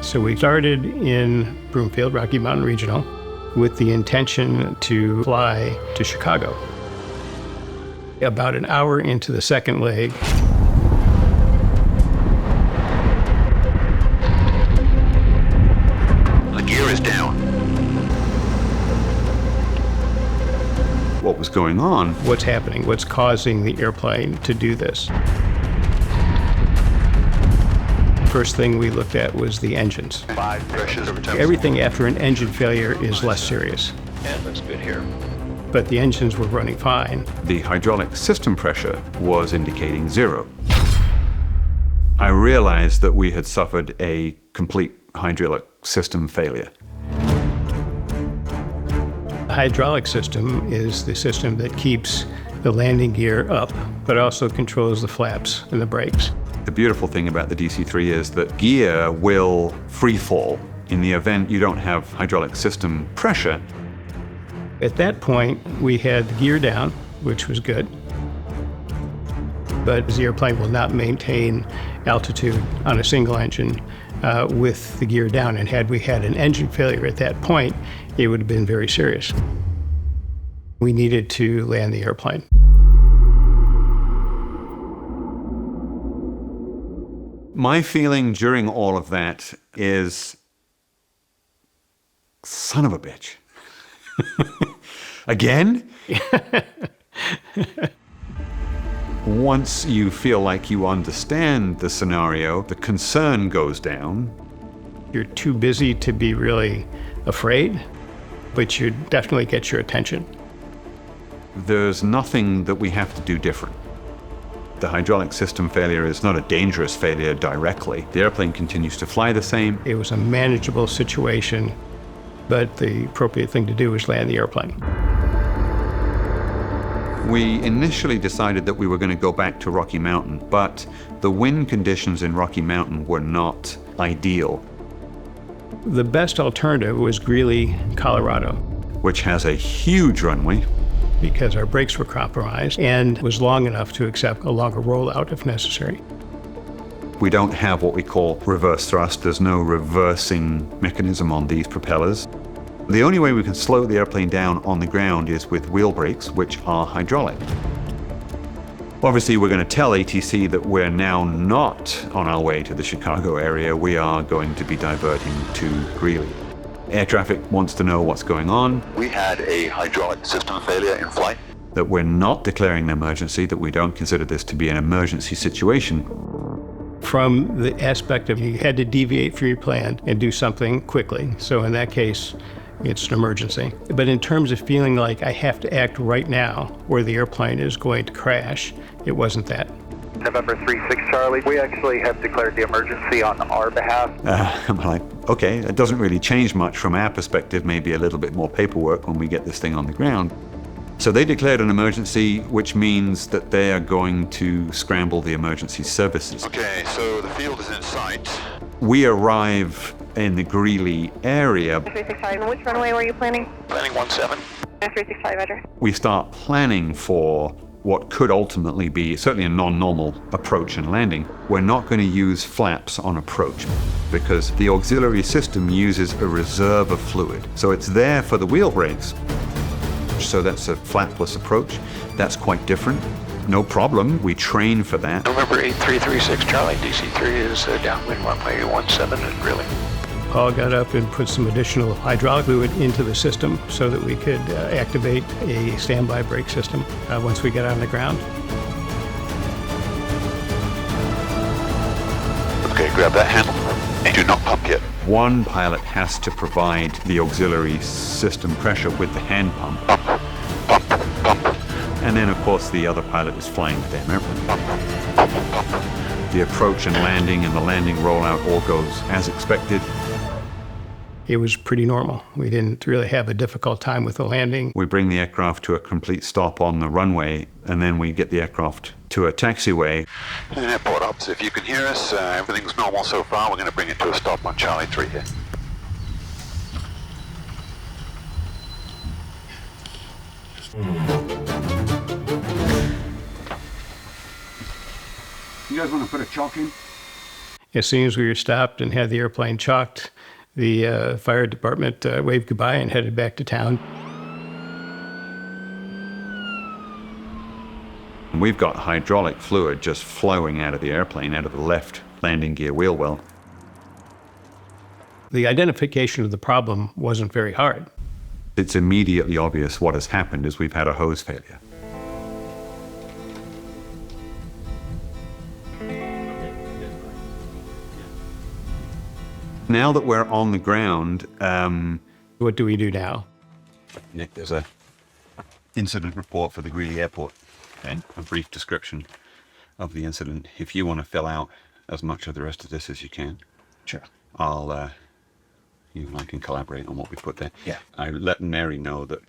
So we started in Broomfield, Rocky Mountain Regional, with the intention to fly to Chicago. About an hour into the second leg, the gear is down. What was going on? What's happening? What's causing the airplane to do this? First thing we looked at was the engines. 5 pressures over 10. Everything after an engine failure is less serious. Yeah, looks good here. But the engines were running fine. The hydraulic system pressure was indicating 0. I realized that we had suffered a complete hydraulic system failure. The hydraulic system is the system that keeps the landing gear up, but also controls the flaps and the brakes. The beautiful thing about the DC-3 is that gear will free fall in the event you don't have hydraulic system pressure. At that point, we had the gear down, which was good. But the airplane will not maintain altitude on a single engine with the gear down. And had we had an engine failure at that point, it would have been very serious. We needed to land the airplane. My feeling during all of that is, son of a bitch. Again? Once you feel like you understand the scenario, the concern goes down. You're too busy to be really afraid, but you definitely get your attention. There's nothing that we have to do different. The hydraulic system failure is not a dangerous failure directly. The airplane continues to fly the same. It was a manageable situation, but the appropriate thing to do was land the airplane. We initially decided that we were going to go back to Rocky Mountain, but the wind conditions in Rocky Mountain were not ideal. The best alternative was Greeley, Colorado, which has a huge runway, because our brakes were compromised and was long enough to accept a longer rollout if necessary. We don't have what we call reverse thrust. There's no reversing mechanism on these propellers. The only way we can slow the airplane down on the ground is with wheel brakes, which are hydraulic. Obviously, we're going to tell ATC that we're now not on our way to the Chicago area. We are going to be diverting to Greeley. Air traffic wants to know what's going on. We had a hydraulic system failure in flight. That we're not declaring an emergency, that we don't consider this to be an emergency situation. From the aspect of you had to deviate from your plan and do something quickly. So in that case, it's an emergency. But in terms of feeling like I have to act right now or the airplane is going to crash, it wasn't that. November 36 Charlie, we actually have declared the emergency on our behalf. I'm like, okay, it doesn't really change much from our perspective, maybe a little bit more paperwork when we get this thing on the ground. So they declared an emergency, which means that they are going to scramble the emergency services. Okay, so the field is in sight. We arrive in the Greeley area. 365, and which runway were you planning? Planning 17. 365, Roger. We start planning for what could ultimately be certainly a non-normal approach and landing. We're not going to use flaps on approach because the auxiliary system uses a reserve of fluid. So it's there for the wheel brakes. So that's a flapless approach. That's quite different. No problem. We train for that. November 8336 Charlie, DC-3 is downwind runway 17 and Greeley. Paul got up and put some additional hydraulic fluid into the system so that we could activate a standby brake system once we get on the ground. Okay, grab that handle and do not pump yet. One pilot has to provide the auxiliary system pressure with the hand pump. Pump, pump, pump. And then, of course, the other pilot is flying the damn airplane. Pump, pump, pump. The approach and landing and the landing rollout all goes as expected. It was pretty normal. We didn't really have a difficult time with the landing. We bring the aircraft to a complete stop on the runway, and then we get the aircraft to a taxiway. And airport ops, if you can hear us, everything's normal so far. We're going to bring it to a stop on Charlie 3 here. You guys want to put a chalk in? As soon as we were stopped and had the airplane chalked, the fire department waved goodbye and headed back to town. We've got hydraulic fluid just flowing out of the airplane, out of the left landing gear wheel well. The identification of the problem wasn't very hard. It's immediately obvious what has happened is we've had a hose failure. Now that we're on the ground, What do we do now? Nick, there's a incident report for the Greeley airport. Okay. A brief description of the incident. If you want to fill out as much of the rest of this as you can, Sure. you and I can collaborate on what we put there. Yeah. I let Mary know that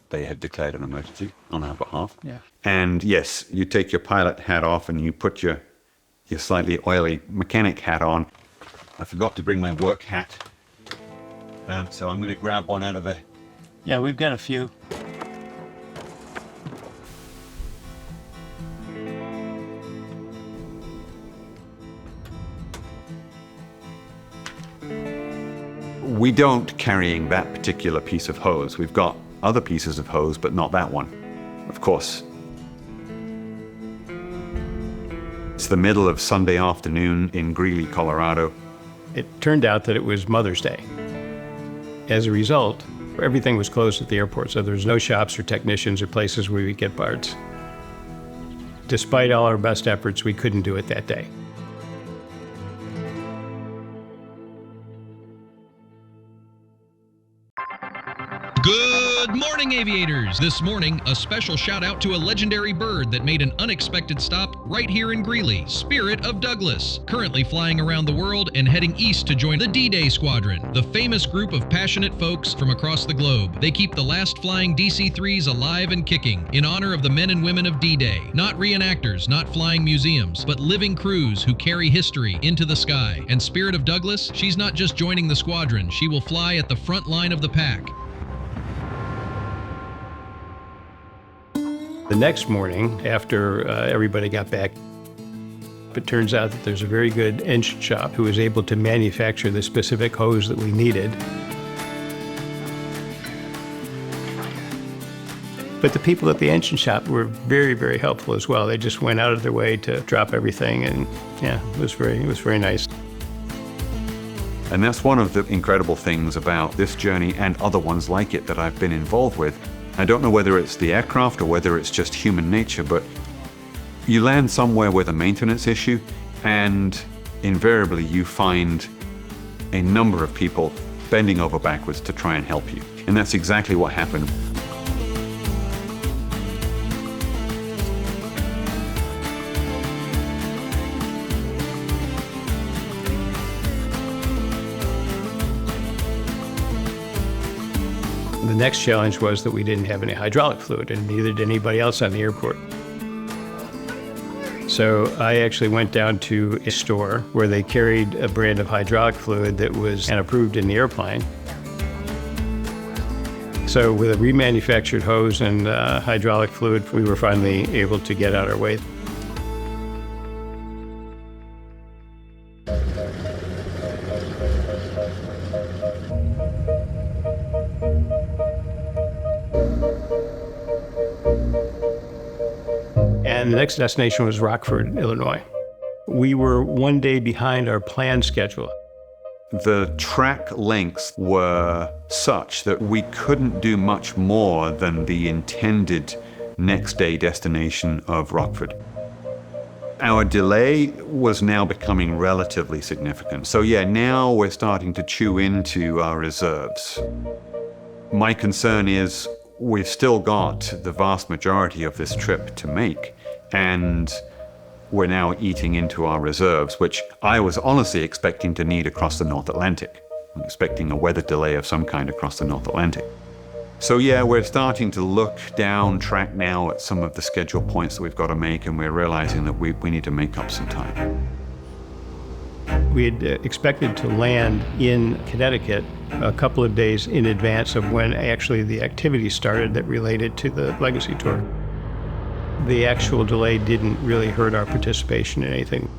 they had declared an emergency on our behalf. Yeah. And yes, you take your pilot hat off and you put your slightly oily mechanic hat on. I forgot to bring my work hat. So I'm going to grab one out of the... Yeah, we've got a few. We don't carrying that particular piece of hose. We've got other pieces of hose, but not that one, of course. It's the middle of Sunday afternoon in Greeley, Colorado. It turned out that it was Mother's Day. As a result, everything was closed at the airport, so there was no shops or technicians or places where we could get parts. Despite all our best efforts, we couldn't do it that day. Good morning, aviators! This morning, a special shout out to a legendary bird that made an unexpected stop right here in Greeley, Spirit of Douglas. Currently flying around the world and heading east to join the D-Day Squadron, the famous group of passionate folks from across the globe. They keep the last flying DC-3s alive and kicking in honor of the men and women of D-Day. Not reenactors, not flying museums, but living crews who carry history into the sky. And Spirit of Douglas, she's not just joining the squadron, she will fly at the front line of the pack. The next morning, after everybody got back, it turns out that there's a very good engine shop who was able to manufacture the specific hose that we needed. But the people at the engine shop were very, very helpful as well. They just went out of their way to drop everything, and yeah, it was very nice. And that's one of the incredible things about this journey and other ones like it that I've been involved with. I don't know whether it's the aircraft or whether it's just human nature, but you land somewhere with a maintenance issue and invariably you find a number of people bending over backwards to try and help you. And that's exactly what happened. The next challenge was that we didn't have any hydraulic fluid, and neither did anybody else on the airport. So I actually went down to a store where they carried a brand of hydraulic fluid that was approved in the airplane. So with a remanufactured hose and hydraulic fluid, we were finally able to get out our way. And the next destination was Rockford, Illinois. We were one day behind our planned schedule. The track lengths were such that we couldn't do much more than the intended next day destination of Rockford. Our delay was now becoming relatively significant. So yeah, now we're starting to chew into our reserves. My concern is we've still got the vast majority of this trip to make, and we're now eating into our reserves, which I was honestly expecting to need across the North Atlantic. I'm expecting a weather delay of some kind across the North Atlantic. So yeah, we're starting to look down track now at some of the schedule points that we've got to make, and we're realizing that we need to make up some time. We had expected to land in Connecticut a couple of days in advance of when actually the activity started that related to the Legacy Tour. The actual delay didn't really hurt our participation in anything.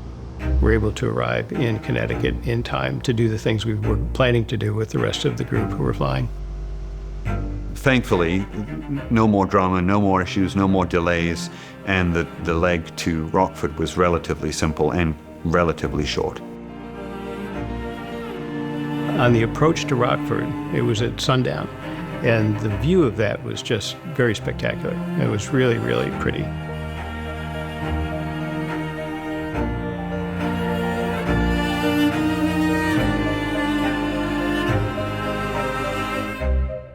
We're able to arrive in Connecticut in time to do the things we were planning to do with the rest of the group who were flying. Thankfully, no more drama, no more issues, no more delays, and the leg to Rockford was relatively simple and relatively short. On the approach to Rockford, it was at sundown, and the view of that was just very spectacular. It was really, really pretty.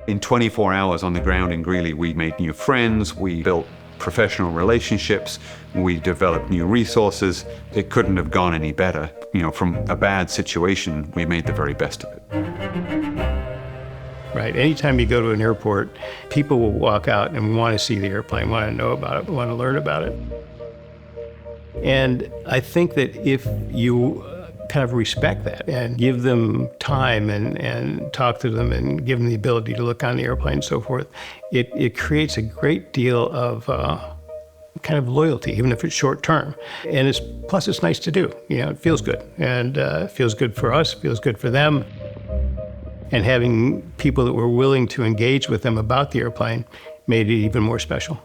In 24 hours on the ground in Greeley, we made new friends, we built professional relationships, we developed new resources. It couldn't have gone any better. You know, from a bad situation, we made the very best of it. Right. Anytime you go to an airport, people will walk out and want to see the airplane, want to know about it, want to learn about it. And I think that if you kind of respect that and give them time and talk to them and give them the ability to look on the airplane and so forth, it creates a great deal of kind of loyalty, even if it's short term. And plus it's nice to do. You know, it feels good. And it feels good for us, feels good for them. And having people that were willing to engage with them about the airplane made it even more special.